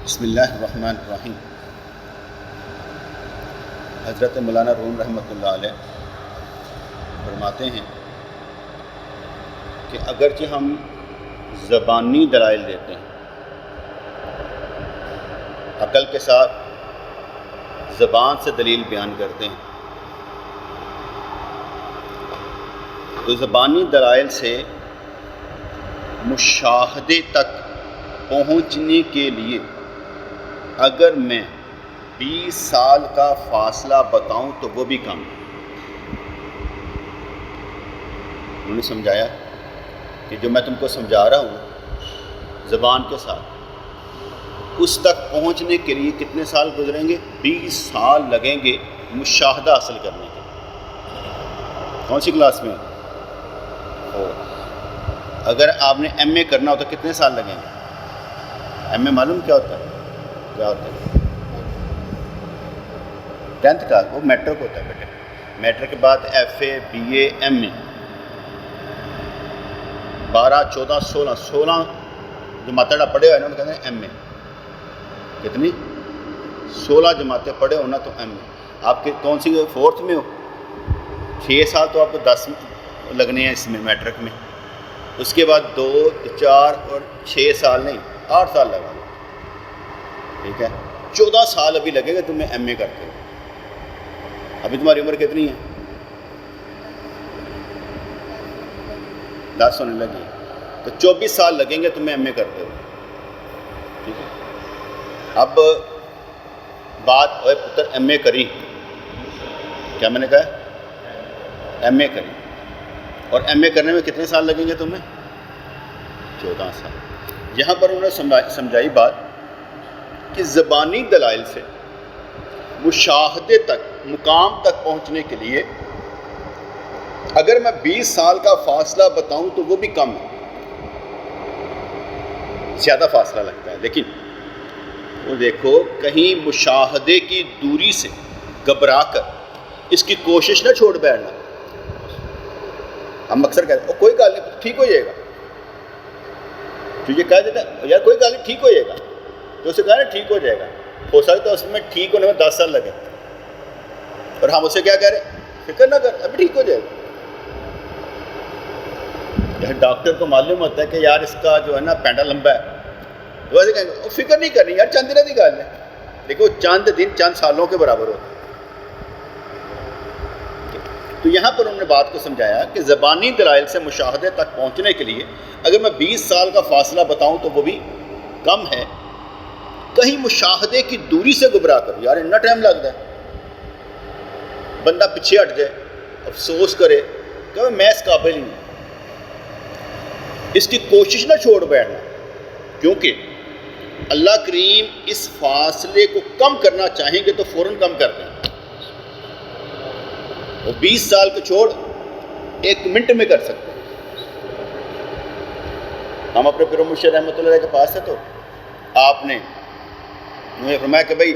بسم اللہ الرحمن الرحیم۔ حضرت مولانا روم رحمۃ اللہ علیہ فرماتے ہیں کہ اگرچہ ہم زبانی دلائل دیتے ہیں، عقل کے ساتھ زبان سے دلیل بیان کرتے ہیں، تو زبانی دلائل سے مشاہدے تک پہنچنے کے لیے اگر میں 20 سال کا فاصلہ بتاؤں تو وہ بھی کم ہے۔ انہوں نے سمجھایا کہ جو میں تم کو سمجھا رہا ہوں زبان کے ساتھ، اس تک پہنچنے کے لیے کتنے سال گزریں گے؟ 20 سال لگیں گے مشاہدہ حاصل کرنے کے۔ کون سی کلاس میں؟ اگر آپ نے ایم اے کرنا ہو تو کتنے سال لگیں گے؟ ایم اے معلوم کیا ہوتا ہے؟ کیا ہوتا ہے؟ 10th کا، وہ میٹرک ہوتا ہے بیٹے۔ میٹرک کے بعد F A, B A, M A, 12 14 16 جماعتیں پڑھے ہوئے نا انہوں نے کہتے ہیں ایم اے۔ کتنی؟ 16 جماعتیں پڑھے ہونا تو ایم اے۔ آپ کے کون سی 4th میں ہو؟ 6 سال تو آپ کو 10 لگنے ہیں اس میں، میٹرک میں۔ اس کے بعد 2 4 اور 6 سال نہیں، 8 سال لگا، ٹھیک ہے؟ 14 سال ابھی لگے گا تمہیں ایم اے کرتے ہو۔ ابھی تمہاری عمر کتنی ہے؟ 10 ہونے لگی، تو 24 سال لگیں گے تمہیں ایم اے کرتے ہو، ٹھیک ہے؟ اب بات اوے پتر ایم اے کری، کیا میں نے کہا؟ ایم اے کری، اور ایم اے کرنے میں کتنے سال لگیں گے تمہیں؟ 14 سال۔ یہاں پر انہوں نے سمجھائی بات کہ زبانی دلائل سے مشاہدے تک، مقام تک پہنچنے کے لیے اگر میں 20 سال کا فاصلہ بتاؤں تو وہ بھی کم ہے، زیادہ فاصلہ لگتا ہے۔ لیکن وہ دیکھو، کہیں مشاہدے کی دوری سے گھبرا کر اس کی کوشش نہ چھوڑ بیٹھنا۔ ہم اکثر کہتے ہیں کوئی گل نہیں، ٹھیک ہو جائے گا، تو یہ کہہ دیتا ہے یار کوئی گل نہیں، ٹھیک ہو جائے گا، تو اسے کہا نا ٹھیک ہو جائے گا، ہو سکتا ہے اس میں ٹھیک ہونے میں 10 سال لگے، اور ہم اسے کیا کہہ رہے ہیں؟ فکر نہ کر، ابھی ٹھیک ہو جائے گا۔ یار ڈاکٹر کو معلوم ہوتا ہے کہ یار اس کا جو ہے نا پینڈا لمبا ہے، تو ایسے کہیں گے فکر نہیں کرنی یار، چند دنوں کی گل ہے، لیکن وہ چند دن چند سالوں کے برابر ہوتا ہے۔ تو یہاں پر انہوں نے بات کو سمجھایا کہ زبانی دلائل سے مشاہدے تک پہنچنے کے لیے اگر میں 20 سال کا فاصلہ بتاؤں تو وہ بھی کم ہے۔ کہیں مشاہدے کی دوری سے گھبرا کر، یار اتنا ٹائم لگتا ہے، بندہ پیچھے ہٹ جائے، افسوس کرے کہ میں اس قابل ہی ہوں، اس کی کوشش نہ چھوڑ بیٹھنا، کیونکہ اللہ کریم اس فاصلے کو کم کرنا چاہیں گے تو فوراً کم کر دیں۔ وہ 20 سال کو چھوڑ 1 منٹ میں کر سکتے ہیں۔ ہم اپنے پیر و مرشد رحمۃ اللہ علیہ کے پاس ہے، تو آپ نے مجھے فرمایا کہ بھائی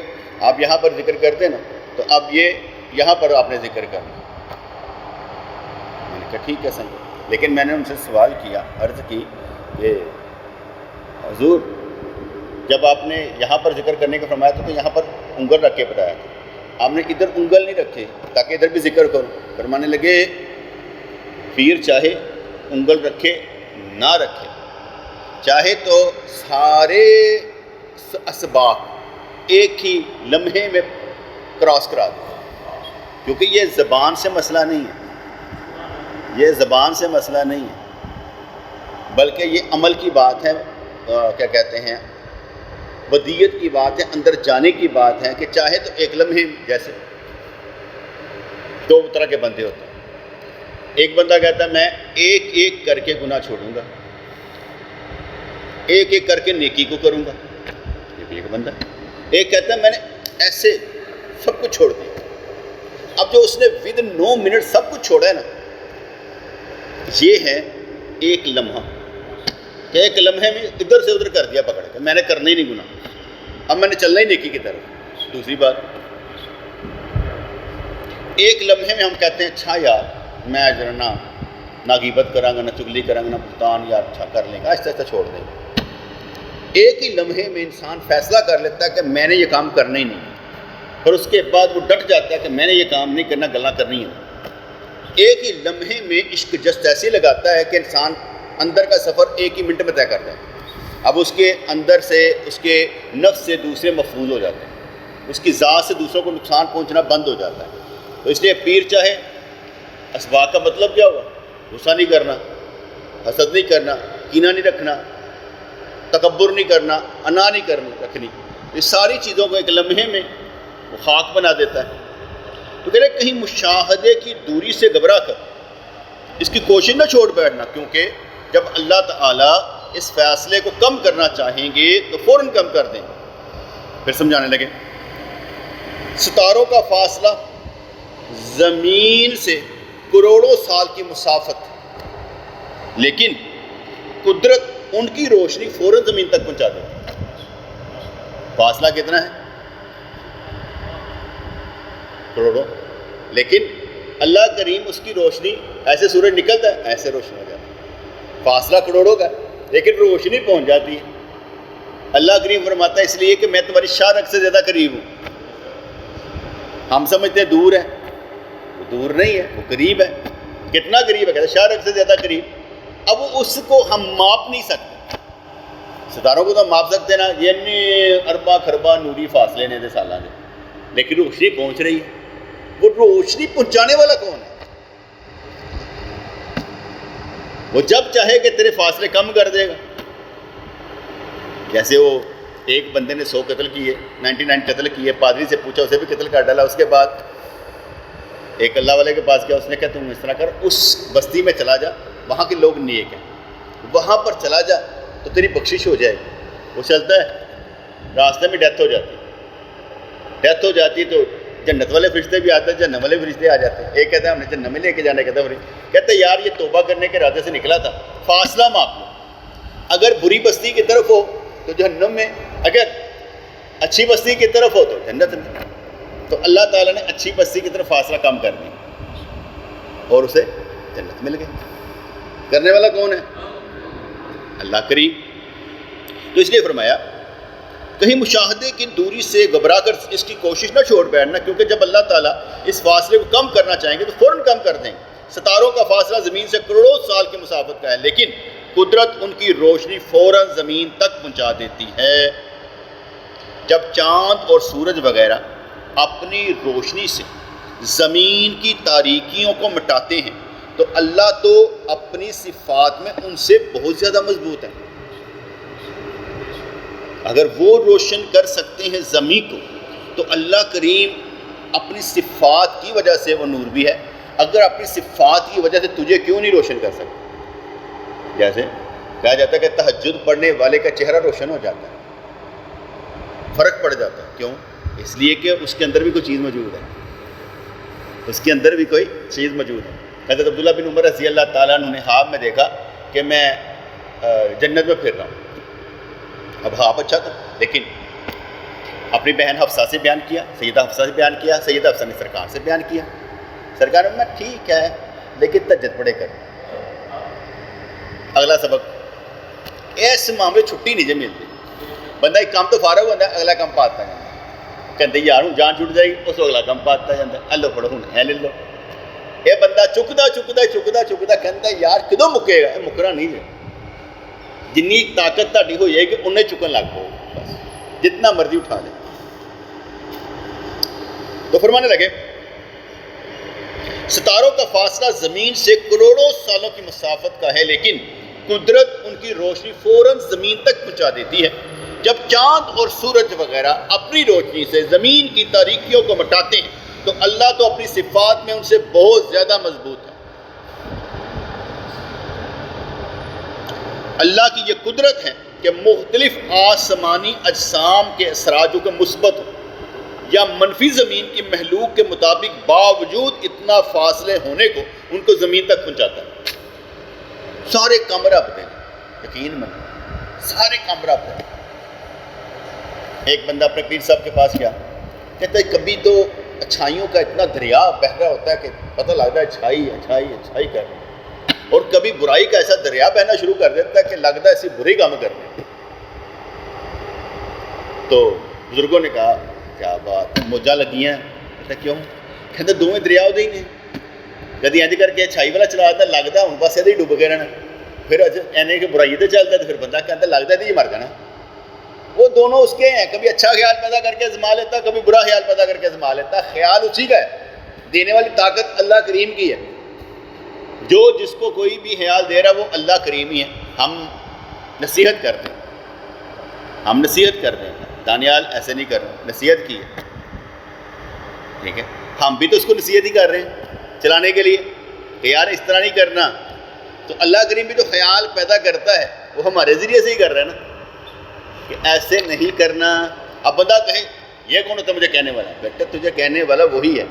آپ یہاں پر ذکر کرتے ہیں نا، تو اب یہ یہاں پر آپ نے ذکر کرنا۔ میں نے کہا ٹھیک ہے صحیح، لیکن میں نے ان سے سوال کیا، عرض کی کہ حضور جب آپ نے یہاں پر ذکر کرنے کا فرمایا تھا تو یہاں پر انگل رکھ کے بتایا تھا، آپ نے ادھر انگل نہیں رکھے تاکہ ادھر بھی ذکر کرو۔ فرمانے لگے پیر چاہے انگل رکھے نہ رکھے، چاہے تو سارے اسباق ایک ہی لمحے میں کراس کرا دو، کیونکہ یہ زبان سے مسئلہ نہیں ہے، یہ زبان سے مسئلہ نہیں ہے، بلکہ یہ عمل کی بات ہے، کیا کہتے ہیں، ودیت کی بات ہے، اندر جانے کی بات ہے، کہ چاہے تو ایک لمحے، جیسے 2 طرح کے بندے ہوتے ہیں، ایک بندہ کہتا ہے میں ایک ایک کر کے گناہ چھوڑوں گا، ایک ایک کر کے نیکی کو کروں گا، یہ بھی ایک بندہ ہے۔ ایک کہتا ہے میں نے ایسے سب کچھ چھوڑ دیا۔ اب جو اس نے ودن 9 منٹ سب کچھ چھوڑا ہے نا، یہ ہے ایک لمحہ، کہ ایک لمحے میں ادھر سے ادھر کر دیا پکڑ کے، میں نے کرنا ہی نہیں گناہ، اب میں نے چلنا ہی نیکی کی طرف۔ دوسری بات، ایک لمحے میں ہم کہتے ہیں اچھا یار میں جو نہ غیبت کراں گا، نہ چگلی کراں گا، نہ بہتان، یار اچھا کر لیں گا، آہستہ آہستہ چھوڑ دیں گے۔ ایک ہی لمحے میں انسان فیصلہ کر لیتا ہے کہ میں نے یہ کام کرنا ہی نہیں، اور اس کے بعد وہ ڈٹ جاتا ہے کہ میں نے یہ کام نہیں کرنا، گلاں کرنی ہے۔ ایک ہی لمحے میں عشق جست ایسے لگاتا ہے کہ انسان اندر کا سفر ایک ہی منٹ میں طے کرتا ہے۔ اب اس کے اندر سے، اس کے نفس سے دوسرے محفوظ ہو جاتے ہیں، اس کی ذات سے دوسروں کو نقصان پہنچنا بند ہو جاتا ہے۔ تو اس لیے پیر چاہے، اسباق کا مطلب کیا ہوا؟ غصہ نہیں کرنا، حسد نہیں کرنا، کینہ نہیں رکھنا، تکبر نہیں کرنا، انا نہیں رکھنی، یہ ساری چیزوں کو ایک لمحے میں وہ خاک بنا دیتا ہے۔ تو کہہ رہے کہیں مشاہدے کی دوری سے گھبرا کر اس کی کوشش نہ چھوڑ بیٹھنا، کیونکہ جب اللہ تعالیٰ اس فیصلے کو کم کرنا چاہیں گے تو فوراً کم کر دیں۔ پھر سمجھانے لگے، ستاروں کا فاصلہ زمین سے کروڑوں سال کی مسافت، لیکن قدرت ان کی روشنی فوراً زمین تک پہنچا دیتی ہے۔ فاصلہ کتنا ہے؟ کروڑوں، لیکن اللہ کریم اس کی روشنی، ایسے سورج نکلتا ہے ایسے روشنی ہو جاتی ہے، فاصلہ کروڑوں کا لیکن روشنی پہنچ جاتی ہے۔ اللہ کریم فرماتا ہے اس لیے کہ میں تمہاری شاہ رگ سے زیادہ قریب ہوں۔ ہم سمجھتے ہیں دور ہے، وہ دور نہیں ہے، وہ قریب ہے۔ کتنا قریب ہے؟ کہتے ہیں شاہ رگ سے زیادہ قریب۔ اب اس کو ہم ماپ نہیں سکتے، ستاروں کو تو ہم ماپ سکتے نا، یہ ارباں خرباں نوری فاصلے نے دے سالاں دے، لیکن روشنی پہنچ رہی ہے۔ وہ روشنی پہنچانے والا کون ہے؟ وہ جب چاہے کہ تیرے فاصلے کم کر دے گا۔ جیسے وہ ایک بندے نے 100 قتل کیے، 99 قتل کیے، پادری سے پوچھا، اسے بھی قتل کر ڈالا۔ اس کے بعد ایک اللہ والے کے پاس گیا، اس نے کہا تم اس طرح کر، اس بستی میں چلا جا، وہاں کے لوگ نیک ہیں، وہاں پر چلا جا تو تیری بخشش ہو جائے گی۔ وہ چلتا ہے، راستے میں ڈیتھ ہو جاتی ہے تو جنت والے فرشتے بھی آتے ہیں، جہنم والے فرشتے آ جاتے ہیں۔ ایک کہتا ہے ہم نے جہنم میں لے کے جانا، کہتا ہے یار یہ توبہ کرنے کے ارادے سے نکلا تھا، فاصلہ ماپ لو، اگر بری بستی کی طرف ہو تو جہنم میں، اگر اچھی بستی کی طرف ہو تو جنت میں۔ تو اللہ تعالیٰ نے اچھی بستی کی طرف فاصلہ کم کر دیا اور اسے جنت مل گئی۔ کرنے والا کون ہے؟ اللہ کریم۔ تو اس لیے فرمایا کہیں مشاہدے کی دوری سے گھبرا کر اس کی کوشش نہ چھوڑ بیٹھنا، کیونکہ جب اللہ تعالیٰ اس فاصلے کو کم کرنا چاہیں گے تو فوراً کم کر دیں گے۔ ستاروں کا فاصلہ زمین سے کروڑوں سال کی مسافت کا ہے، لیکن قدرت ان کی روشنی فوراً زمین تک پہنچا دیتی ہے۔ جب چاند اور سورج وغیرہ اپنی روشنی سے زمین کی تاریکیوں کو مٹاتے ہیں تو اللہ تو اپنی صفات میں ان سے بہت زیادہ مضبوط ہے۔ اگر وہ روشن کر سکتے ہیں زمین کو تو اللہ کریم اپنی صفات کی وجہ سے وہ نور بھی ہے، اگر اپنی صفات کی وجہ سے تجھے کیوں نہیں روشن کر سکتے؟ جیسے کہا جاتا ہے کہ تہجد پڑھنے والے کا چہرہ روشن ہو جاتا ہے، فرق پڑ جاتا ہے۔ کیوں؟ اس لیے کہ اس کے اندر بھی کوئی چیز موجود ہے، اس کے اندر بھی کوئی چیز موجود ہے۔ حضرت عبداللہ بن عمر رضی اللہ تعالیٰ عنہ نے خواب میں دیکھا کہ میں جنت میں پھر رہا ہوں۔ اب خواب اچھا تھا، لیکن اپنی بہن حفصہ سے بیان کیا، سیدہ حفصہ سے بیان کیا، سیدہ حفصہ نے سرکار سے بیان کیا۔ سرکار نے کہا ٹھیک ہے لیکن تہجد پڑھے کر، اگلا سبق۔ ایسے معاملے چھٹی نہیں جے ملتی، بندہ ایک کام تو فارغ ہوتا ہے، اگلا کام پاتا ہے، کہتے یار ہوں جان چھٹ جائے گی، اس اگلا کام پاتا جاتا ہے، لو پڑھو ہوں ہے لے لو۔ یہ بندہ چکتا کہتا یار کدوں مکے گا؟ مکنا نہیں ہے، جنی طاقت تاری ہو جائے گی انہیں چکن لگ پو، بس جتنا مرضی اٹھا لے۔ تو فرمانے لگے ستاروں کا فاصلہ زمین سے کروڑوں سالوں کی مسافت کا ہے، لیکن قدرت ان کی روشنی فوراً زمین تک پہنچا دیتی ہے۔ جب چاند اور سورج وغیرہ اپنی روشنی سے زمین کی تاریکیوں کو مٹاتے ہیں تو اللہ تو اپنی صفات میں ان سے بہت زیادہ مضبوط ہے۔ اللہ کی یہ قدرت ہے کہ مختلف آسمانی اجسام کے اثرات جو کہ مثبت یا منفی زمین کی محلوق کے مطابق باوجود اتنا فاصلے ہونے کو ان کو زمین تک پہنچاتا ہے۔ سارے کام رب دے، یقین من سارے کام رب دے۔ ایک بندہ اپنے پیر صاحب کے پاس گیا، کہتا ہے کبھی تو اچھائیوں کا اتنا دریا بہہ رہا ہوتا ہے کہ پتہ لگتا ہے اچھائی کر رہی ہے، اور کبھی برائی کا ایسا دریا بہنا شروع کر دیتا ہے کہ لگتا ہے ایسی بری کام کر رہے ہیں۔ تو بزرگوں نے کہا کیا بات موجہ لگی ہیں؟ کہتا کیوں؟ کہتے دونوں دریا ہی نے، کدی انج کر کے چھائی والا چلاتا لگتا ہوں بس یہ ڈب کے رہنا، پھر اینے کہ برائی تو چلتا تو پھر بندہ کہتا لگتا ہے یہ مر جانا۔ وہ دونوں اس کے ہیں، کبھی اچھا خیال پیدا کر کے آزما لیتا، کبھی برا خیال پیدا کر کے آزما لیتا، خیال اسی کا ہے، دینے والی طاقت اللہ کریم کی ہے، جو جس کو کوئی بھی خیال دے رہا وہ اللہ کریم ہی ہے۔ ہم نصیحت کرتے ہیں، ہم نصیحت کرتے ہیں، دانیال ایسے نہیں کر رہے، نصیحت کی ہے، ٹھیک ہے، ہم بھی تو اس کو نصیحت ہی کر رہے ہیں چلانے کے لیے کہ یار اس طرح نہیں کرنا، تو اللہ کریم بھی جو خیال پیدا کرتا ہے وہ ہمارے ذریعے سے ہی کر رہا ہے نا کہ ایسے نہیں کرنا۔ اب بندہ کہے یہ کون ہوتا مجھے کہنے والا؟ بیٹا تجھے کہنے والا وہی ہے،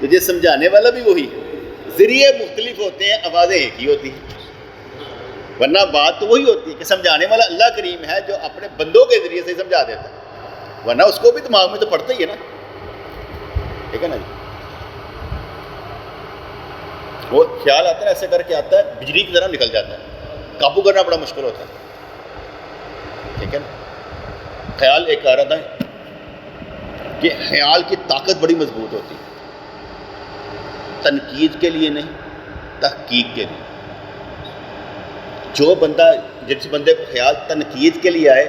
تجھے سمجھانے والا بھی وہی ہے، ذریعے مختلف ہوتے ہیں، آوازیں ایک ہی ہوتی ہیں، ورنہ بات تو وہی ہوتی ہے کہ سمجھانے والا اللہ کریم ہے جو اپنے بندوں کے ذریعے سے سمجھا دیتا ہے، ورنہ اس کو بھی دماغ میں تو پڑتا ہی ہے نا، ٹھیک ہے نا جی۔ وہ خیال آتا ہے ایسے کر کے آتا ہے بجلی کی طرح نکل جاتا ہے، قابو کرنا بڑا مشکل ہوتا ہے، ٹھیک ہے نا۔ خیال ایک آ رہا تھا کہ خیال کی طاقت بڑی مضبوط ہوتی ہے، تنقید کے لیے نہیں، تحقیق کے لیے۔ جو بندہ جس بندے کو خیال تنقید کے لیے آئے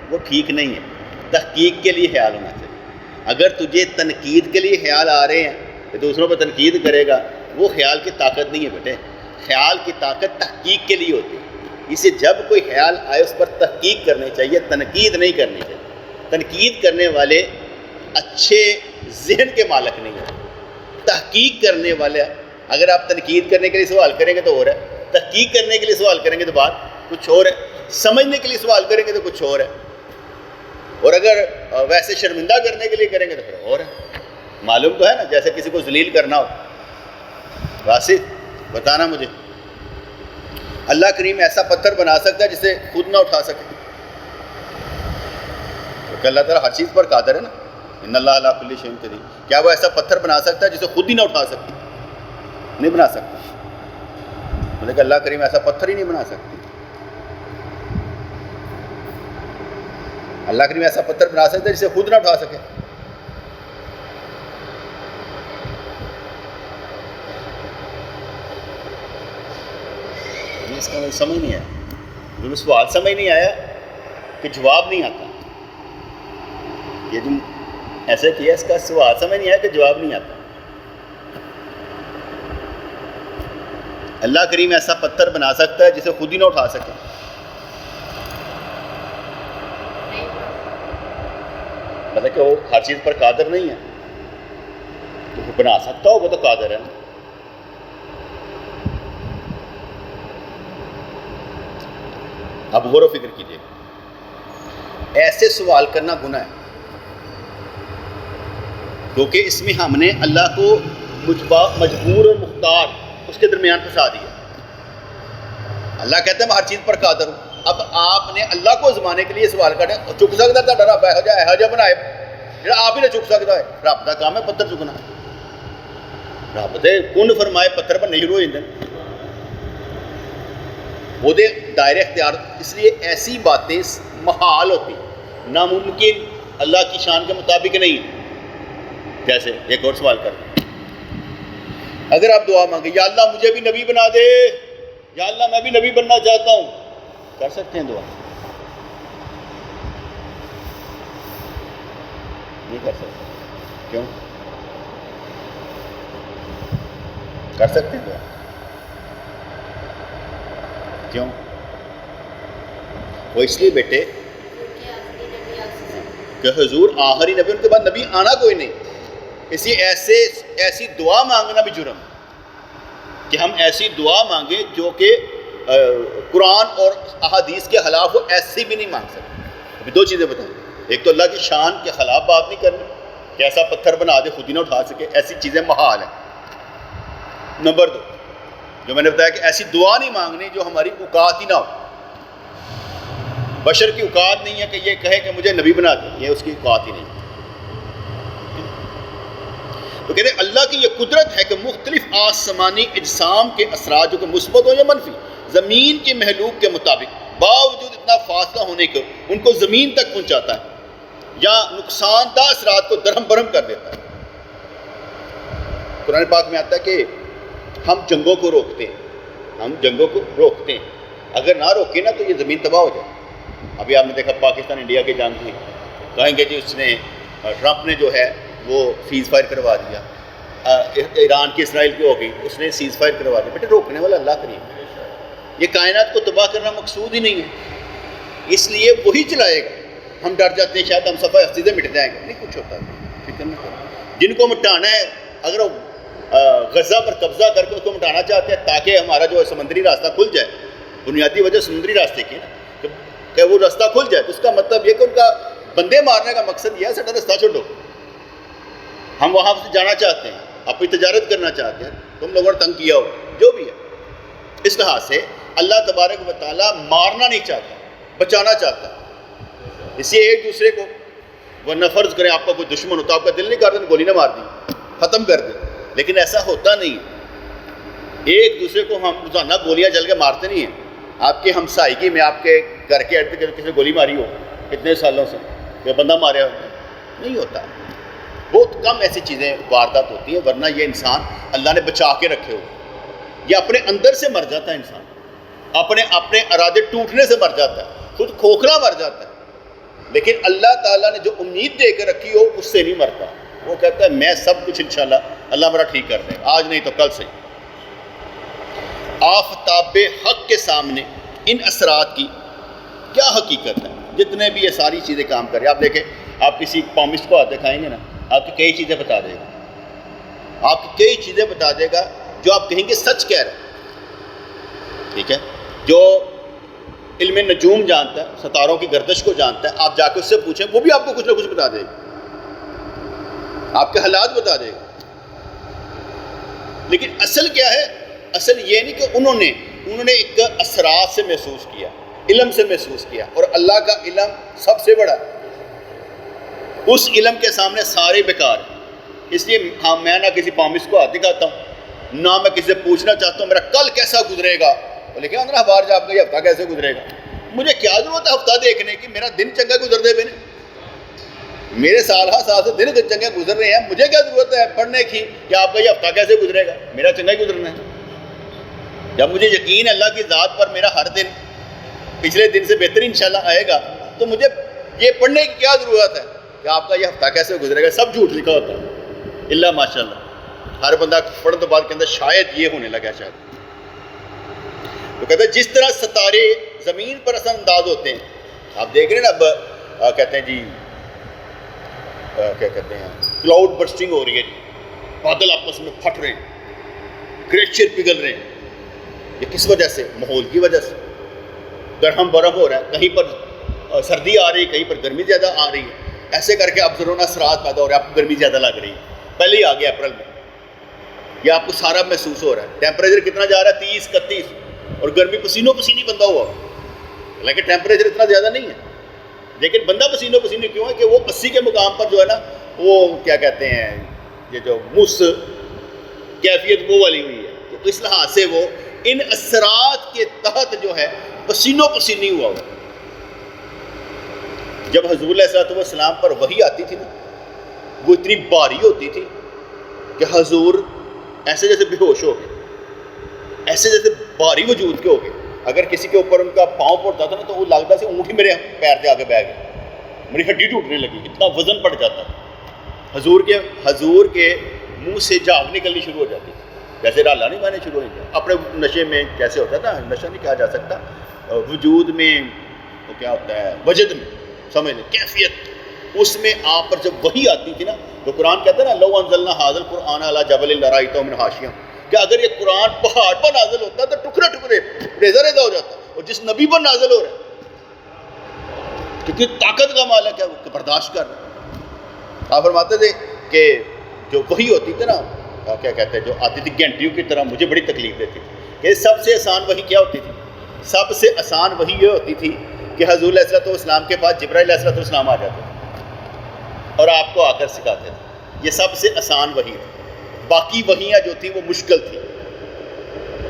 وہ ٹھیک نہیں ہے، تحقیق کے لیے خیال ہونا چاہیے۔ اگر تجھے تنقید کے لیے خیال آ رہے ہیں کہ دوسروں پہ تنقید کرے گا، وہ خیال کی طاقت نہیں ہے بیٹے، خیال کی طاقت تحقیق کے لیے ہوتی ہے۔ اسے جب کوئی خیال آئے اس پر تحقیق کرنی چاہیے، تنقید نہیں کرنی چاہیے۔ تنقید کرنے والے اچھے ذہن کے مالک نہیں ہیں، تحقیق کرنے والے، اگر آپ تنقید کرنے کے لیے سوال کریں گے تو اور ہے، تحقیق کرنے کے لیے سوال کریں گے تو بات کچھ اور ہے، سمجھنے کے لیے سوال کریں گے تو کچھ اور ہے، اور اگر ویسے شرمندہ کرنے کے لیے کریں گے تو پھر اور ہے۔ معلوم تو ہے نا، جیسے کسی کو ذلیل کرنا ہو، واسط بتانا مجھے، اللہ کریم ایسا پتھر بنا سکتا ہے جسے خود نہ اٹھا سکے، کیونکہ اللہ تعالیٰ ہر چیز پر قادر ہے نا، ان اللہ علی کل شیء قدیر۔ کیا وہ ایسا پتھر بنا سکتا ہے جسے خود ہی نہ اٹھا سکے؟ نہیں بنا سکتا، مطلب کہ اللہ کریم ایسا پتھر ہی نہیں بنا سکتی۔ اللہ کریم ایسا پتھر بنا سکتا ہے جسے خود نہ اٹھا سکے۔ اس کا سمجھ نہیں آیا، جو سوال سمجھ نہیں آیا کہ جواب نہیں آتا، یہ جو ایسے کیا اس کا سوال سمجھ نہیں آیا کہ جواب نہیں آتا۔ اللہ کریم ایسا پتھر بنا سکتا ہے جسے خود ہی نہ اٹھا سکے، مطلب کہ وہ ہر چیز پر قادر نہیں ہے، تو بنا سکتا ہوگا تو قادر ہے نا۔ اب غور و فکر کیجیے، ایسے سوال کرنا گناہ ہے، کیونکہ اس میں ہم نے اللہ کو مجبور اور مختار اس کے درمیان پھنسا دیا۔ اللہ کہتا ہے میں ہر چیز پر قادر ہوں، اب آپ نے اللہ کو آزمانے کے لیے سوال کرنا، چک سکتا تھا ڈرا بہ جا بنائے جڑا آپ ہی نہ چک سکتا ہے، رب کا کام ہے پتھر چکنا، رب دے کن فرمائے پتھر پر نہیں شروع ہو جاتے، وہ دے دائرے اختیار۔ اس لیے ایسی باتیں محال ہوتی، ناممکن، اللہ کی شان کے مطابق نہیں۔ جیسے ایک اور سوال کر، اگر آپ دعا مانگے یا اللہ مجھے بھی نبی بنا دے، یا اللہ میں بھی نبی بننا چاہتا ہوں، کر سکتے ہیں دعا؟ نہیں کر سکتے، کیوں؟ کر سکتے ہیں دعا، کیوں؟ وہ اس لیے بیٹے کہ حضور آخری نبی، ان کے بعد نبی آنا کوئی نہیں، اسی ایسی دعا مانگنا بھی جرم ہے کہ ہم ایسی دعا مانگیں جو کہ قرآن اور احادیث کے خلاف ہو، ایسی بھی نہیں مانگ سکتے۔ ابھی دو چیزیں بتائیں، ایک تو اللہ کی شان کے خلاف بات نہیں کرنی کہ ایسا پتھر بنا دے خود ہی نہ اٹھا سکے، ایسی چیزیں محال ہیں۔ نمبر دو، جو میں نے بتایا کہ ایسی دعا نہیں مانگنی جو ہماری اوقات ہی نہ ہو، بشر کی اوقات نہیں ہے کہ یہ کہے کہ مجھے نبی بنا دے، یہ اس کی اوقات ہی نہیں۔ تو کہتے ہیں اللہ کی یہ قدرت ہے کہ مختلف آسمانی اجسام کے اثرات جو کہ مثبت ہو یا منفی، زمین کے محلوق کے مطابق باوجود اتنا فاصلہ ہونے کے ان کو زمین تک پہنچاتا ہے یا نقصان دہ اثرات کو درہم برہم کر دیتا ہے۔ قرآن پاک میں آتا ہے کہ ہم جنگوں کو روکتے ہیں، اگر نہ روکیں نا تو یہ زمین تباہ ہو جائے۔ ابھی آپ نے دیکھا پاکستان انڈیا کی جنگ ہوئی، کہیں گے جی اس نے ٹرمپ نے جو ہے وہ سیز فائر کروا دیا، ایران کی اسرائیل کی ہو گئی، اس نے سیز فائر کروا دیا۔ بیٹے روکنے والا اللہ کریم ہے، یہ کائنات کو تباہ کرنا مقصود ہی نہیں ہے، اس لیے وہی چلائے گا۔ ہم ڈر جاتے ہیں شاید ہم صفحہ ہستی سے مٹ جائیں گے، نہیں کچھ ہوتا ہے، فکر نہ کرو۔ جن کو مٹانا ہے، اگر وہ غزہ پر قبضہ کر کے اس کو مٹانا چاہتے ہیں تاکہ ہمارا جو سمندری راستہ کھل جائے، بنیادی وجہ سمندری راستے کی نا کہ وہ راستہ کھل جائے، تو اس کا مطلب یہ کہ ان کا بندے مارنے کا مقصد یہ ہے سٹا راستہ چھوڑو، ہم وہاں سے جانا چاہتے ہیں، اپنی تجارت کرنا چاہتے ہیں، تم لوگوں نے تنگ کیا ہو، جو بھی ہے۔ اس لحاظ سے اللہ تبارک و تعالیٰ مارنا نہیں چاہتا، بچانا چاہتا ہے۔ اس لیے ایک دوسرے کو، ورنہ فرض کریں آپ کا کوئی دشمن ہوتا، آپ کا دل نہیں کرتا گولی نہ مار دی، ختم کر دیں، لیکن ایسا ہوتا نہیں۔ ایک دوسرے کو ہم روزانہ گولیاں جل کے مارتے نہیں ہیں۔ آپ کے ہمسائیگی میں آپ کے گھر کے ارد گرد کسی نے گولی ماری ہو اتنے سالوں سے، یہ بندہ مارا ہو نہیں ہوتا، بہت کم ایسی چیزیں واردات ہوتی ہیں، ورنہ یہ انسان اللہ نے بچا کے رکھے ہو، یہ اپنے اندر سے مر جاتا ہے انسان، اپنے ارادے ٹوٹنے سے مر جاتا ہے، خود کھوکھلا مر جاتا ہے، لیکن اللہ تعالیٰ نے جو امید دے کے رکھی ہو اس سے نہیں مرتا، وہ کہتا ہے میں سب کچھ انشاءاللہ اللہ میرا ٹھیک کر دے، آج نہیں تو کل سے۔ آفتاب حق کے سامنے ان اثرات کی کیا حقیقت ہے؟ جتنے بھی یہ ساری چیزیں کام کر رہے ہیں، آپ دیکھیں، آپ کسی پامسٹ کو ہاتھ دکھائیں گے نا، آپ کی کئی چیزیں بتا دے گا، آپ کی کئی چیزیں بتا دے گا جو آپ کہیں گے سچ کہہ رہے ہیں، ٹھیک ہے؟ جو علم نجوم جانتا ہے، ستاروں کی گردش کو جانتا ہے، آپ جا کے اس سے پوچھیں، وہ بھی آپ کو کچھ نہ کچھ بتا دے گا، آپ کے حالات بتا دے گا۔ لیکن اصل کیا ہے؟ اصل یہ نہیں کہ انہوں نے ایک اثرات سے محسوس کیا، علم سے محسوس کیا، اور اللہ کا علم سب سے بڑا ہے، اس علم کے سامنے سارے بیکار ہیں۔ اس لیے میں نہ کسی پامس کو ہاتھ دکھاتا ہوں، نہ میں کسی سے پوچھنا چاہتا ہوں میرا کل کیسا گزرے گا، لیکن اندر اخبار جا آپ کا یہ ہفتہ کیسے گزرے گا، مجھے کیا ضرورت ہے ہفتہ دیکھنے کی، میرا دن چنگا گزر دے بنے، میرے سال سے دن چنگے گزر رہے ہیں، مجھے کیا ضرورت ہے پڑھنے کی کہ آپ کا یہ ہفتہ کیسے گزرے گا، میرا چنگا ہی گزرنا ہے۔ جب مجھے یقین ہے اللہ کی ذات پر میرا ہر دن پچھلے دن سے بہتر انشاءاللہ آئے گا، تو مجھے یہ پڑھنے کی کیا ضرورت ہے کہ آپ کا یہ ہفتہ کیسے گزرے گا، سب جھوٹ لکھا ہوتا ہے اللہ ماشاءاللہ۔ ہر بندہ پڑھنے تو بعد کے اندر شاید یہ ہونے لگا، شاید تو کہتے ہیں جس طرح ستارے زمین پر اثر انداز ہوتے ہیں، آپ دیکھ رہے ہیں نا، اب کہتے ہیں جی کیا کہتے ہیں کلاؤڈ برسٹنگ ہو رہی ہے، بادل آپس میں پھٹ رہے ہیں، گلیشیئر پگھل رہے ہیں، یہ کس وجہ سے؟ ماحول کی وجہ سے درہم برہم ہو رہا ہے، کہیں پر سردی آ رہی ہے، کہیں پر گرمی زیادہ آ رہی ہے، ایسے کر کے اب ضرور اثرات پیدا ہو رہے ہیں، آپ کو گرمی زیادہ لگ رہی ہے، پہلے ہی آ گیا اپریل میں، یہ آپ کو سارا محسوس ہو رہا ہے، ٹیمپریچر کتنا جا رہا ہے 30 31، اور گرمی پسینوں پسینی بندہ ہوا، لیکن ٹیمپریچر اتنا زیادہ نہیں ہے، لیکن بندہ پسینوں پسینے کیوں ہے کہ وہ 80 کے مقام پر جو ہے نا، وہ کیا کہتے ہیں یہ جو مس کیفیت وہ والی ہوئی ہے، تو اس لحاظ سے وہ ان اثرات کے تحت جو ہے پسینوں پسینی ہوا ہوا۔ جب حضور علیہ السلام پر وحی آتی تھی نا، وہ اتنی بھاری ہوتی تھی کہ حضور ایسے جیسے بے ہوش ہو گئے، ایسے جیسے بھاری وجود کے ہو گئے، اگر کسی کے اوپر ان کا پاؤں پڑتا تھا نا تو وہ لگتا سے اونٹ ہی میرے پیر سے آگے بہ گئے، میری ہڈی ٹوٹنے لگی، اتنا وزن پڑ جاتا تھا۔ حضور کے منہ سے جھاگ نکلنی شروع ہو جاتی تھی، جیسے رالا نہیں مانے شروع ہو گیا، اپنے نشے میں کیسے ہوتا ہے نا، نشہ نہیں کہا جا سکتا، وجود میں وہ کیا ہوتا ہے، وجد میں سمجھ لیں کیفیت، اس میں آپ پر جب وحی آتی تھی نا، تو قرآن کہتا ہے نا لو انزلنا ھذا القرآن علی جبل لرأیتہ من خاشعا، کہ اگر یہ قرآن پہاڑ پر نازل ہوتا تو ٹکڑے ٹکڑے ریزہ ریزہ ہو جاتا، اور جس نبی پر نازل ہو رہا ہے کتنی طاقت کا مالک ہے، وہ برداشت کر رہا ہے۔ آپ فرماتے تھے کہ جو وحی ہوتی تھی نا، کیا کہتے ہیں، جو آتی تھی گھنٹیوں کی طرح، مجھے بڑی تکلیف دیتی تھی کہ سب سے آسان وحی کیا ہوتی تھی؟ سب سے آسان وحی یہ ہوتی تھی کہ حضور علیہ السلام کے پاس جبرائیل علیہ السلام آ جاتے تھے اور آپ کو آ کر سکھاتے تھے، یہ سب سے آسان وحی تھی، باقی وحیاں جو تھیں وہ مشکل تھی،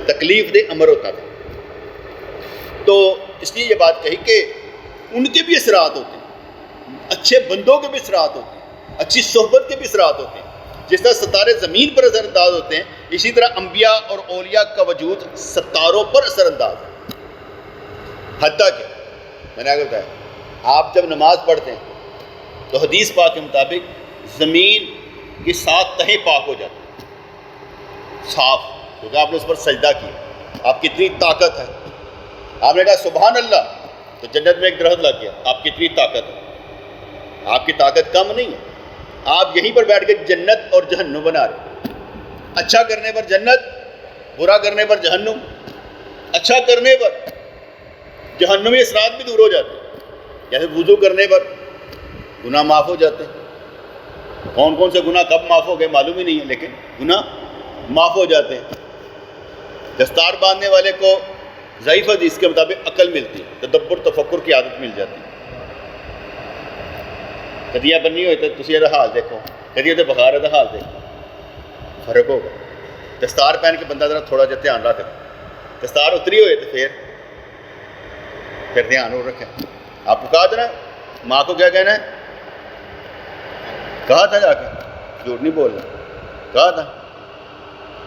تکلیف دہ امر ہوتا تھا۔ تو اس لیے یہ بات کہی کہ ان کے بھی اثرات ہوتے ہیں، اچھے بندوں کے بھی اثرات ہوتے ہیں، اچھی صحبت کے بھی اثرات ہوتے ہیں۔ جس طرح ستارے زمین پر اثر انداز ہوتے ہیں، اسی طرح انبیاء اور اولیاء کا وجود ستاروں پر اثر انداز ہے۔ حتیٰ کہ میں نے آگے بتایا، آپ جب نماز پڑھتے ہیں تو حدیث پاک کے مطابق زمین کی 7 تہیں پاک ہو جاتی ہیں، صاف، کیونکہ آپ نے اس پر سجدہ کیا۔ آپ کتنی طاقت ہے، آپ نے کہا سبحان اللہ تو جنت میں ایک درخت لگ گیا۔ آپ کتنی طاقت ہے، آپ کی طاقت کم نہیں ہے۔ آپ یہیں پر بیٹھ کے جنت اور جہنم بنا رہے، اچھا کرنے پر جنت، برا کرنے پر جہنم۔ اچھا کرنے پر جہنمی اثرات بھی دور ہو جاتے ہیں، جیسے وضو کرنے پر گناہ معاف ہو جاتے ہیں۔ کون کون سے گناہ کب معاف ہو گئے معلوم ہی نہیں ہے، لیکن گناہ معاف ہو جاتے ہیں۔ دستار باندھنے والے کو ضعیف حدیث کے مطابق عقل ملتی ہے، تدبر تفکر کی عادت مل جاتی ہے۔ کدیاں بنی ہوئی تو تسی یہ حال دیکھو، کدی تو بخار ہے تو حال دیکھو، فرق ہوگا۔ دستار پہن کے بندہ ذرا تھوڑا جا دھیان رکھ، دستار اتری ہوئے تو پھر دھیان اور رکھیں۔ آپ کو کہا تھا نا ماں کو کیا کہنا ہے، کہا تھا جا کے، جھوٹ نہیں بولنا، کہا تھا،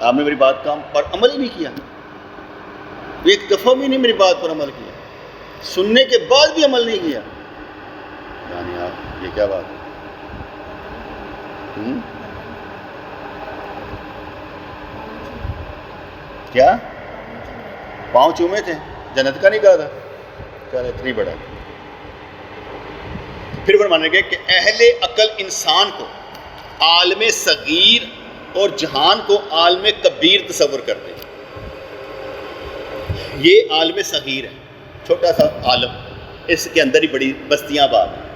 آپ نے میری بات کا پر عمل ہی نہیں کیا، ایک دفعہ بھی نہیں میری بات پر عمل کیا، سننے کے بعد بھی عمل نہیں کیا، یعنی آپ یہ کیا بات ہے؟ کیا پاؤں چومے تھے، جنت کا نہیں کہا تھا، چل اتنی بڑا۔ پھر فرمانے گئے کہ اہل عقل انسان کو عالم صغیر اور جہان کو عالم کبیر تصور کرتے ہیں۔ یہ عالم صغیر ہے، چھوٹا سا عالم، اس کے اندر ہی بڑی بستیاں آباد ہیں،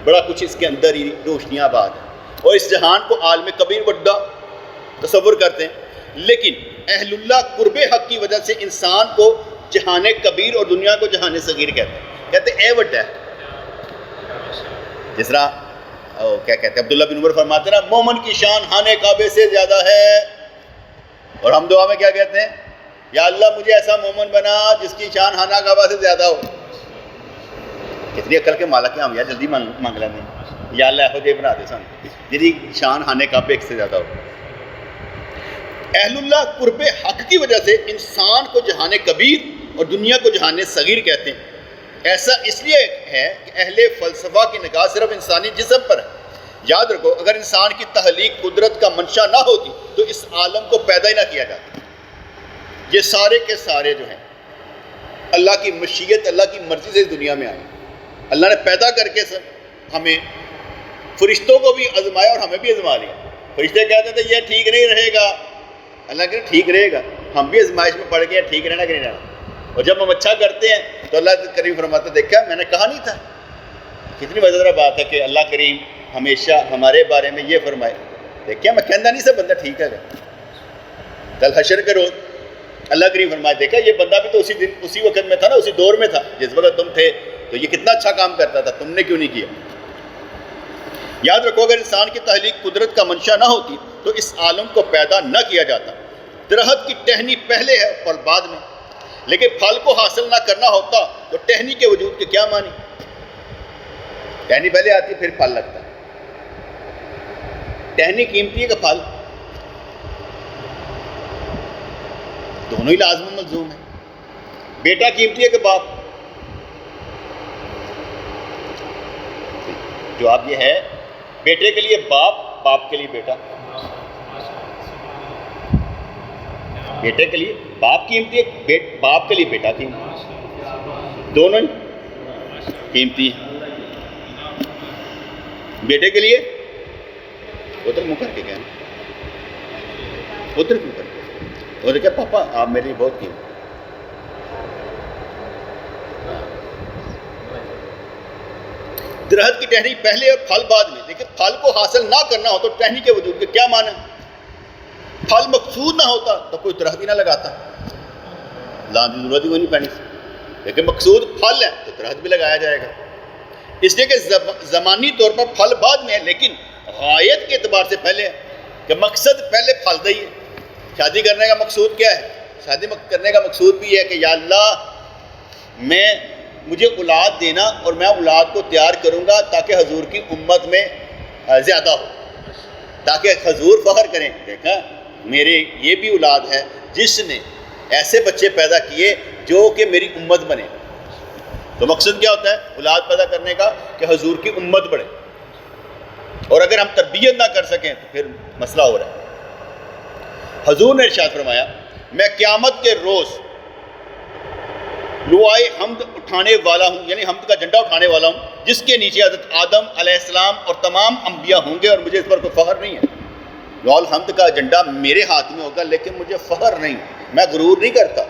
بڑا کچھ اس کے اندر ہی روشنیاں آباد ہیں، اور اس جہان کو عالم کبیر بڑا تصور کرتے ہیں۔ لیکن اہل اللہ قرب حق کی وجہ سے انسان کو جہان کبیر اور دنیا کو جہان صغیر کہتے ہیں اے وڈا ہے۔ جس طرح کیا کہتے ہیں عبداللہ بن عمر فرماتے ہیں نا، مومن کی شان خانے کعبے سے زیادہ ہے، اور ہم دعا میں کیا کہتے ہیں، یا اللہ مجھے ایسا مومن بنا جس کی شان خانہ کعبہ سے زیادہ ہو۔ کتنی عقل کے مالک ہیں ہم، یا جلدی مانگ لیتے ہیں، یا اللہ ایسا بنا دے سن جی شان خانے کعبے سے زیادہ ہو۔ اہل اللہ قرب حق کی وجہ سے انسان کو جہان کبیر اور دنیا کو جہان صغیر کہتے ہیں۔ ایسا اس لیے ہے کہ اہل فلسفہ کی نگاہ صرف انسانی جسم پر ہے۔ یاد رکھو، اگر انسان کی تخلیق قدرت کا منشا نہ ہوتی تو اس عالم کو پیدا ہی نہ کیا جاتا۔ یہ سارے کے سارے جو ہیں اللہ کی مشیت، اللہ کی مرضی سے اس دنیا میں آئے۔ اللہ نے پیدا کر کے ہمیں، فرشتوں کو بھی آزمایا اور ہمیں بھی آزما لیا۔ فرشتے کہتے تھے یہ ٹھیک نہیں رہے گا، اللہ کہتے ٹھیک رہے گا، ہم بھی آزمائش میں پڑ گئے ٹھیک رہنا کہ نہیں رہنا۔ اور جب ہم اچھا کرتے ہیں تو اللہ کریم فرماتا دیکھا میں نے کہا نہیں تھا۔ کتنی مزیدار بات ہے کہ اللہ کریم ہمیشہ ہمارے بارے میں یہ فرمائے، دیکھیں میں کہنا نہیں سا بندہ ٹھیک ہے، کل حشر کے روز اللہ کریم فرمائے دیکھا یہ بندہ بھی تو اسی دن اسی وقت میں تھا نا، اسی دور میں تھا جس وقت تم تھے، تو یہ کتنا اچھا کام کرتا تھا، تم نے کیوں نہیں کیا۔ یاد رکھو اگر انسان کی تخلیق قدرت کا منشا نہ ہوتی تو اس عالم کو پیدا نہ کیا جاتا۔ درخت کی ٹہنی پہلے ہے پھل بعد میں، لیکن پھل کو حاصل نہ کرنا ہوتا تو ٹہنی کے وجود کے کیا معنی؟ ٹہنی پہلے آتی پھر پھل لگتا ہے۔ ٹہنی قیمتی ہے کہ پھل؟ دونوں ہی لازم ملزوم ہے۔ بیٹا قیمتی ہے کہ باپ؟ جواب یہ ہے بیٹے کے لیے باپ، باپ کے لیے بیٹا۔ بیٹے کے لیے باپ قیمتی ہے، باپ کے لیے بیٹا قیمتی، دونوں ہی قیمتی ہیں۔ بیٹے کے لیے ادھر منہ کر کے کہنا، ادھر کیوں کر کے ادھر کیا پاپا آپ میرے لیے بہت قیمتی۔ درخت کی ٹہنی پہلے اور پھل بعد میں، لیکن پھل کو حاصل نہ کرنا ہو تو ٹہنی کے وجود کے کیا معنی؟ پھل مقصود نہ ہوتا تو کوئی درخت ہی نہ لگاتا، لانے کی ضرورت ہی کوئی نہیں پانی سے، لیکن مقصود پھل ہے تو درخت بھی لگایا جائے گا۔ اس لیے کہ زمانی طور پر پھل بعد میں ہے، لیکن غایت کے اعتبار سے پہلے ہے، کہ مقصد پہلے پھل دہی ہے۔ شادی کرنے کا مقصود کیا ہے؟ شادی کرنے کا مقصود بھی ہے کہ یا اللہ مجھے اولاد دینا اور میں اولاد کو تیار کروں گا تاکہ حضور کی امت میں زیادہ ہو، تاکہ حضور فخر کریں، دیکھا میرے یہ بھی اولاد ہے جس نے ایسے بچے پیدا کیے جو کہ میری امت بنے۔ تو مقصد کیا ہوتا ہے اولاد پیدا کرنے کا؟ کہ حضور کی امت بڑھے، اور اگر ہم تربیت نہ کر سکیں تو پھر مسئلہ ہو رہا ہے۔ حضور نے ارشاد فرمایا میں قیامت کے روز لوائے حمد اٹھانے والا ہوں، یعنی حمد کا جھنڈا اٹھانے والا ہوں، جس کے نیچے حضرت آدم علیہ السلام اور تمام انبیاء ہوں گے، اور مجھے اس پر کوئی فخر نہیں ہے۔ لوائے الحمد کا جھنڈا میرے ہاتھ میں ہوگا، لیکن مجھے فخر نہیں، میں غرور نہیں کرتا،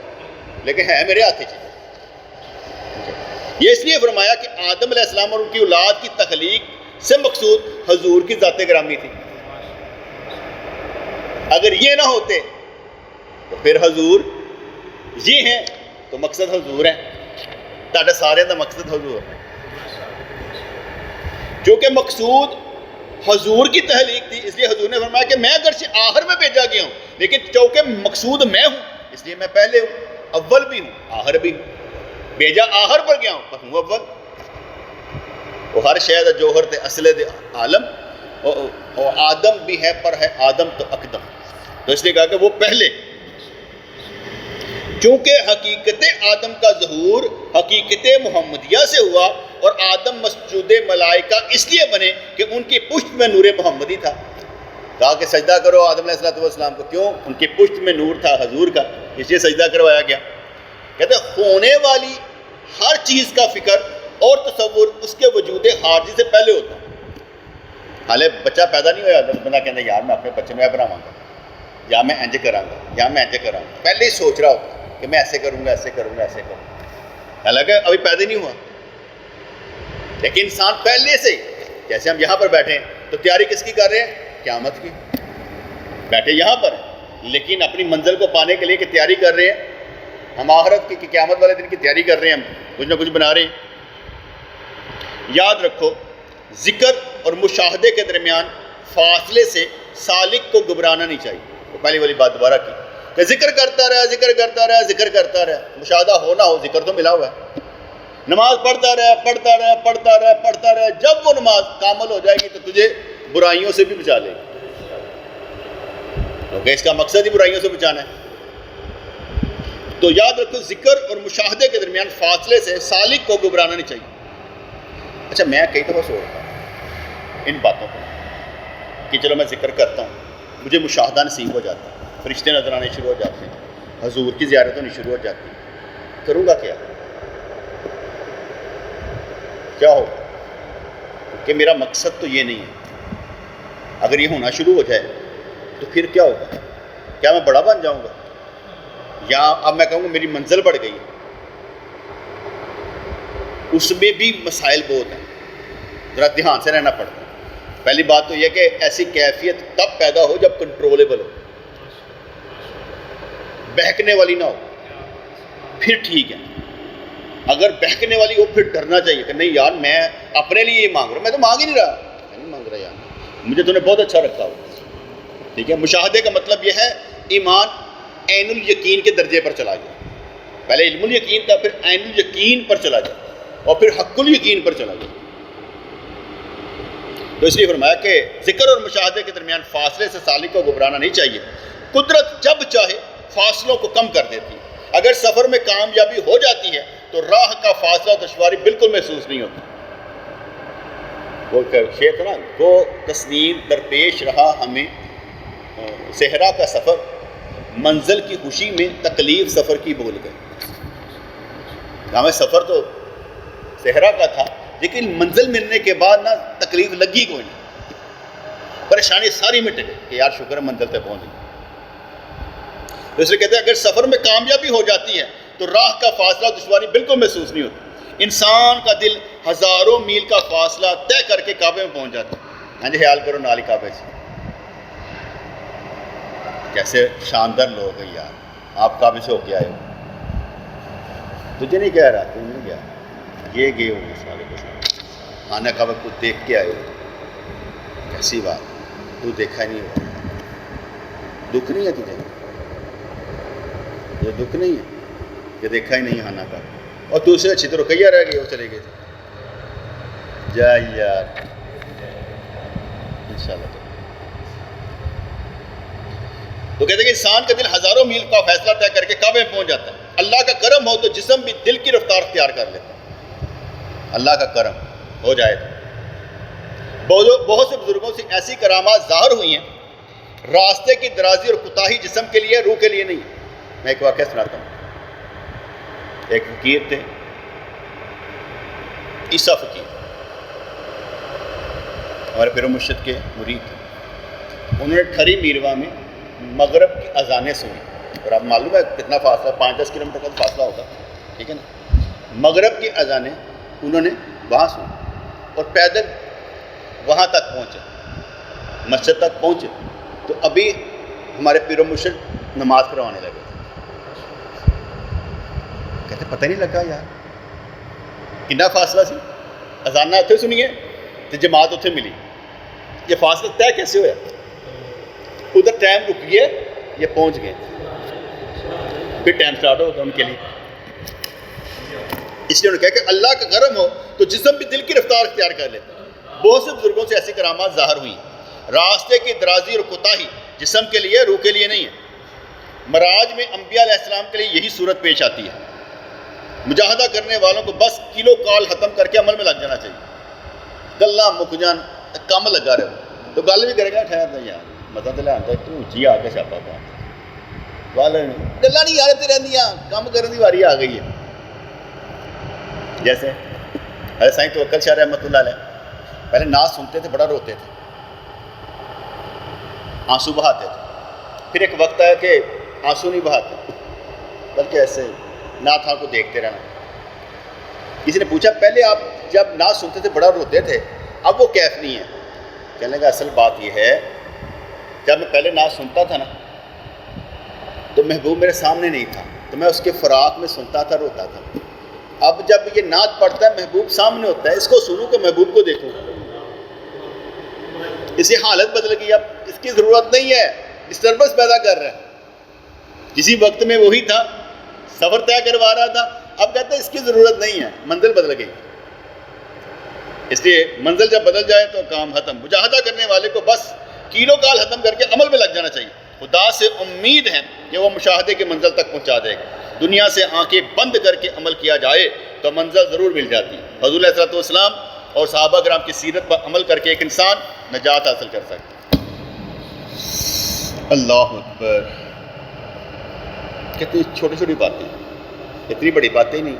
لیکن ہے میرے ہاتھ چیز۔ یہ اس لیے فرمایا کہ آدم علیہ السلام اور ان کی اولاد کی تخلیق سے مقصود حضور کی ذات گرامی تھی۔ اگر یہ نہ ہوتے تو پھر حضور یہ ہیں تو مقصد حضور ہے، تاڑا سارے دا مقصد حضور ہے۔ چونکہ مقصود حضور کی تخلیق تھی، اس لیے حضور نے فرمایا کہ میں اگرچہ آخر میں بھیجا گیا ہوں، لیکن چونکہ مقصود میں ہوں اس لیے میں پہلے ہوں، اول بھی ہوں آخر بھی ہوں، بھیجا آخر پر گیا ہوں پر ہوں اول۔ وہ ہر شے دا جوہر تے اصل دے عالم، اور آدم بھی ہے پر ہے آدم تو اقدم، تو اس لیے کہا کہ وہ پہلے، چونکہ حقیقت آدم کا ظہور حقیقت محمدیہ سے ہوا، اور آدم مسجود ملائکہ اس لیے بنے کہ ان کی پشت میں نور محمدی تھا۔ کہا کہ سجدہ کرو آدم علیہ السلام کو، کیوں؟ ان کی پشت میں نور تھا حضور کا، اس لیے سجدہ کروایا گیا۔ کہتے ہیں ہونے والی ہر چیز کا فکر اور تصور اس کے وجود حاضری سے پہلے ہوتا ہے۔ حالے بچہ پیدا نہیں ہوا، بندہ کہتا ہے یار میں اپنے بچے میں بناواں گا، یا میں انج کراں گا، یا میں انج کراں گا، پہلے ہی سوچ رہا ہوتا ہے کہ میں ایسے کروں گا، ایسے کروں گا، ایسے کروں گا، حالانکہ ابھی پیدا نہیں ہوا۔ لیکن انسان پہلے سے، جیسے ہم یہاں پر بیٹھے ہیں تو تیاری کس کی کر رہے ہیں؟ قیامت کی۔ بیٹھے یہاں پر ہیں لیکن اپنی منزل کو پانے کے لیے کہ تیاری کر رہے ہیں، ہم آخرت کی قیامت والے دن کی تیاری کر رہے ہیں، ہم کچھ نہ کچھ بنا رہے ہیں۔ یاد رکھو ذکر اور مشاہدے کے درمیان فاصلے سے سالک کو گھبرانا نہیں چاہیے۔ تو پہلی والی بات دوبارہ کی کہ ذکر کرتا رہا، ذکر کرتا رہا، ذکر کرتا رہا، مشاہدہ ہو نہ ہو ذکر تو ملا ہوا ہے۔ نماز پڑھتا رہا، پڑھتا رہا، پڑھتا رہا، پڑھتا رہا، جب وہ نماز کامل ہو جائے گی تو تجھے برائیوں سے بھی بچا لے گی، کیونکہ اس کا مقصد ہی برائیوں سے بچانا ہے۔ تو یاد رکھو ذکر اور مشاہدے کے درمیان فاصلے سے سالک کو گھبرانا نہیں چاہیے۔ اچھا میں کئی دفعہ سوچتا ہوں ان باتوں کو کہ چلو میں ذکر کرتا ہوں، مجھے مشاہدہ نصیب ہو جاتا ہے، فرشتے نظر آنے شروع ہو جاتے ہیں، حضور کی زیارت ہونی شروع ہو جاتی ہے، کروں گا کیا ہوگا؟ کہ میرا مقصد تو یہ نہیں ہے۔ اگر یہ ہونا شروع ہو جائے تو پھر کیا ہوگا؟ کیا میں بڑا بن جاؤں گا؟ یا اب میں کہوں گا میری منزل بڑھ گئی ہے؟ اس میں بھی مسائل بہت ہیں، ذرا دھیان سے رہنا پڑتا ہے۔ پہلی بات تو یہ کہ ایسی کیفیت تب پیدا ہو جب کنٹرولیبل ہو، بہکنے والی نہ ہو، پھر ٹھیک ہے۔ اگر بہکنے والی ہو پھر ڈرنا چاہیے کہ نہیں یار میں اپنے لیے یہ مانگ رہا ہوں، میں تو مانگ ہی نہیں رہا، میں نہیں مانگ رہا یار، مجھے تو نے بہت اچھا رکھا ہو۔ ٹھیک ہے، مشاہدے کا مطلب یہ ہے ایمان عین الیقین کے درجے پر چلا گیا، پہلے علم الیقین تھا، پھر عین الیقین پر چلا گیا، اور پھر حق الیقین پر چلا گیا۔ تو اس لیے فرمایا کہ ذکر اور مشاہدے کے درمیان فاصلے سے سالک کو گھبرانا نہیں چاہیے۔ قدرت جب چاہے فاصلوں کو کم کر دیتی ہے۔ اگر سفر میں کامیابی ہو جاتی ہے تو راہ کا فاصلہ دشواری بالکل محسوس نہیں ہوتی۔ وہ شعر تھا نا، وہ تسنیم درپیش رہا ہمیں صحرا کا سفر، منزل کی خوشی میں تکلیف سفر کی بھول گئی۔ ہمیں سفر تو صحرا کا تھا لیکن منزل ملنے کے بعد نا تکلیف لگی کوئی نہیں، پریشانی ساری مٹ گئی کہ یار شکر ہے منزل پہ پہنچ گئی۔ اس لیے کہتے ہیں اگر سفر میں کامیابی ہو جاتی ہے تو راہ کا فاصلہ دشواری بالکل محسوس نہیں ہوتی۔ انسان کا دل ہزاروں میل کا فاصلہ طے کر کے کعبے میں پہنچ جاتا ہے۔ ہاں جی، خیال کرو نالی کعبے سے، کیسے شاندار لوگ ہیں یار، آپ کعبے سے ہو کے آئے ہو، تجھے نہیں کہہ رہا، تم نہیں گیا، یہ گئے ہو سارے کے ساتھ، خانہ کعبہ کو دیکھ کے آئے ہو، کیسی بات، تو دیکھا ہی نہیں ہوا، دکھ نہیں ہے تجھے؟ یہ دکھ نہیں ہے کہ دیکھا ہی نہیں خانہ کعبہ؟ اور دوسرے اچھی تو رقیہ رہ گئی، وہ چلے گئے تھے. جا یار انشاءاللہ. تو کہتے ہیں کہ انسان کا دل ہزاروں میل کا فیصلہ طے کر کے کعبے میں پہنچ جاتا ہے. اللہ کا کرم ہو تو جسم بھی دل کی رفتار اختیار کر لیتا ہے. اللہ کا کرم ہو جائے تو. بہت سے بزرگوں سے ایسی کرامات ظاہر ہوئی ہیں، راستے کی درازی اور کوتاہی جسم کے لیے، روح کے لیے نہیں. میں ایک واقعہ سناتا ہوں. ایک فقیر تھے، عیسیٰ فقیر، ہمارے پیر و مرشد کے مرید تھے. انہوں نے ٹھری میروا میں مغرب کی اذانیں سنی. اور آپ معلوم ہے کتنا فاصلہ، 5-10 کلومیٹر کا فاصلہ ہوگا، ٹھیک ہے نا. مغرب کی اذانیں انہوں نے وہاں سنی اور پیدل وہاں تک پہنچے، مسجد تک پہنچے. تو ابھی ہمارے پیر و مرشد نماز پڑھوانے لگے. کہتے پتہ نہیں لگا یار کتنا فاصلہ سی. اذانیں اتنے سنیے تو جماعت اتنے ملی. یہ فاصلہ طے کیسے ہوا؟ ادھر ٹائم رک گئے، یہ پہنچ گئے، پھر ٹائم سٹارٹ ہوگا ان کے لیے. اس لیے انہوں نے کہا کہ اللہ کا کرم ہو تو جسم بھی دل کی رفتار اختیار کر لیتا. بہت سے بزرگوں سے ایسی کرامات ظاہر ہوئی. راستے کی درازی اور کوتاہی جسم کے لیے، روح کے لیے نہیں ہے. معراج میں انبیاء علیہ السلام کے لیے یہی صورت پیش آتی ہے. مجاہدہ کرنے والوں کو بس کلو کال ختم کر کے عمل میں لگ جانا چاہیے. گلا مک جان کم لگا رہے تو گل بھی کرے گا ٹھہر دیں یار متا تو لیا تو اچھی آ کے چھاپا پا گلا نہیں یار تے رہندیاں کام کرنے کی واری آ گئی ہے. جیسے ارے سائیں توکل شاہ رحمۃ اللہ علیہ پہلے نعت سنتے تھے، بڑا روتے تھے، آنسو بہاتے تھے. پھر ایک وقت آیا کہ آنسو نہیں بہاتے بلکہ ایسے نعت خاں کو دیکھتے رہنا. کسی نے پوچھا پہلے آپ جب نعت سنتے تھے بڑا روتے تھے، اب وہ کیف نہیں ہے. کہنے کا اصل بات یہ ہے جب میں پہلے نعت سنتا تھا نا تو محبوب میرے سامنے نہیں تھا، تو میں اس کے فراق میں سنتا تھا، روتا تھا. اب جب یہ نعت پڑھتا ہے محبوب سامنے ہوتا ہے، اس کو سنوں کہ محبوب کو دیکھوں. اسی حالت بدل گئی. اب اس کی ضرورت نہیں ہے، ڈسٹربنس پیدا کر رہا ہے. کسی وقت میں وہی تھا، سفر طے کروا رہا تھا، اب کہتے ہیں اس کی ضرورت نہیں ہے، منزل بدل گئی. اس لیے منزل جب بدل جائے تو کام ختم. مجاہدہ کرنے والے کو بس کیلو کال ختم کر کے عمل میں لگ جانا چاہیے. خدا سے امید ہے کہ وہ مشاہدے کے منزل تک پہنچا دے گا. دنیا سے آنکھیں بند کر کے عمل کیا جائے تو منزل ضرور مل جاتی. حضور علیہ السلام اور صحابہ کرام کی سیرت پر عمل کر کے ایک انسان نجات حاصل کر سکتا. اللہ اکبر. کتنی چھوٹی چھوٹی باتیں، اتنی بڑی باتیں نہیں،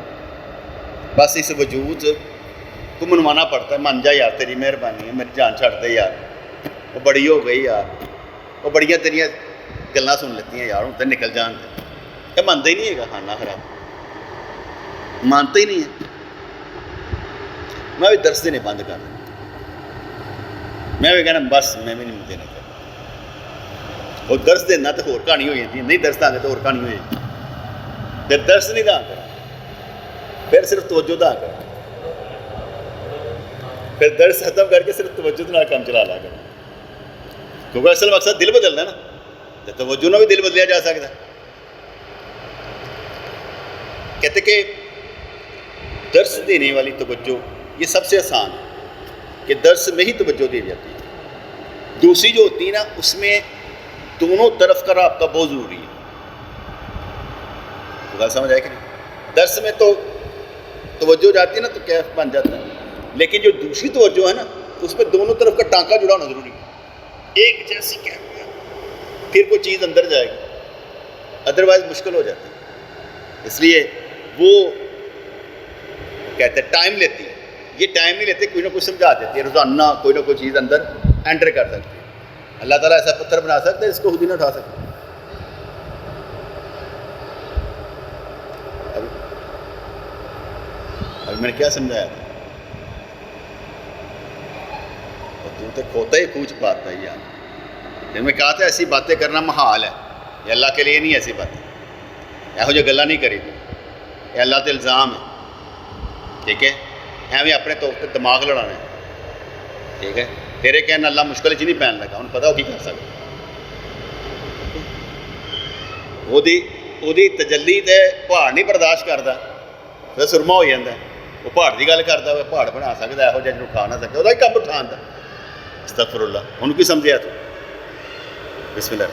بس اس وجود کو منوانا پڑتا ہے. من جا یار تیری مہربانی ہے، میری جان چھڑ دے یار، وہ بڑی ہو گئی یار، وہ بڑیاں تیریاں گلاں سن لیتی ہیں یار، ہوں تو نکل جان دے. یہ مانتا ہی نہیں ہے گا، کھانا خراب مانتا ہی نہیں ہے. میں بھی درس دینے بند کر دوں، میں بھی کہنا بس میں بھی نہیں دینا چاہتا. اور درس دینا تو اور کہانی ہو جاتی ہے، نہیں درس دیں گے تو اور کہانی ہو جاتی. پھر درس نہیں داں کر، پھر صرف توجہ داں کر، پھر درس ختم کر کے صرف توجہ نہ کام چلا لا کر. کیونکہ اصل مقصد دل بدلنا ہے نا، تو توجہ نہ بھی دل بدلیا جا سکتا ہے. کہتے کہ درس دینے والی توجہ یہ سب سے آسان ہے کہ درس میں ہی توجہ دی جاتی ہے. دوسری جو ہوتی ہے نا اس میں دونوں طرف کا رابطہ بہت ضروری ہے. تو بات سمجھ آئے کہ نہیں؟ درس میں تو توجہ جاتی ہے نا تو کیف بن جاتا ہے، لیکن جو دوسری توجہ ہے نا اس میں دونوں طرف کا ٹانکا جڑا ہونا ضروری ہے. ایک جیسی کیا پھر کوئی چیز اندر جائے گی، ادروائز مشکل ہو جاتی ہے. اس لیے وہ کہتے ہیں ٹائم لیتی ہے. یہ ٹائم نہیں لیتے، کوئی نہ کوئی سمجھا دیتی ہے، روزانہ کوئی نہ کوئی چیز اندر انٹر کر سکتی ہے. اللہ تعالیٰ ایسا پتھر بنا سکتا ہے اس کو خود ہی نہ اٹھا سکتا. ابھی میں نے کیا سمجھایا تھا؟ تو کھوتا ہی پوچھ پاتا ہے یار. جب میں کہا تھا ایسی باتیں کرنا محال ہے، یہ اللہ کے لیے نہیں ایسی باتیں، یہو جہ گلا نہیں کری. یہ اللہ تے الزام ہے، ٹھیک ہے. ایویں اپنے طور پہ دماغ لڑانا ہے، ٹھیک ہے. تیرے کہنا اللہ مشکل چ نہیں پہن لگا، انہوں پتا وہ کی کر سکتا. وہ تجلی تے پہاڑ نہیں برداشت کرتا، ਫਿਰ ਸੁਰਮਾ ਹੋ ਜਾਂਦਾ। ਉਹ ਪਹਾੜ ਦੀ ਗੱਲ ਕਰਦਾ ਵਾ, ਪਹਾੜ ਬਣਾ ਸਕਦਾ ਇਹੋ ਜਿਹਾ ਜਿਹਨੂੰ ਉਠਾ ਨਾ ਸਕੇ, ਉਹਦਾ ਹੀ ਕੰਮ ਉਠਾਉਣ ਦਾ। ਅਸਤਗਫੁਰੁੱਲਾਹ, ਉਹਨੂੰ ਕੀ ਸਮਝਿਆ ਤੂੰ? ਬਿਸਮਿਲ੍ਲਾਹ।